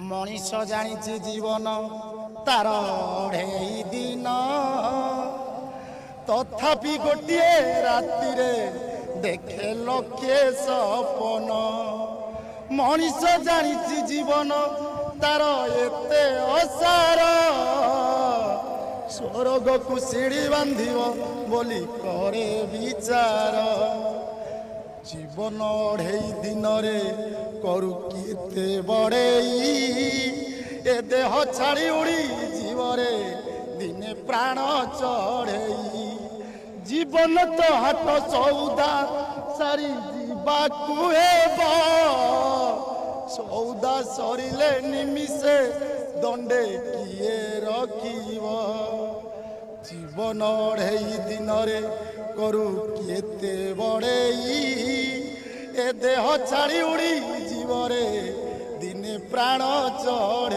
मनीष जानी जीवन तार अढ़ेई दिन तथापि गोटे राति देखे लक्षे सपन मनीष जानी जीवन तार एते असार स्वर्ग को सीढ़ी बांधिब बोली करे विचार जीवन अढ़ेई दिन करू केते बड़ेई ए देह छाड़ी उड़ी जीवरे दिने प्राण चढ़ेई जीवन तो हाट सौदा सारी जीवाकू हेब सौदा सरिले निमिषे दंडे किए रखिब जीवन अढ़ेई दिन करू केते बड़ेई ए देह छाड़ी उड़ी जीवरे दिने प्राण चढ़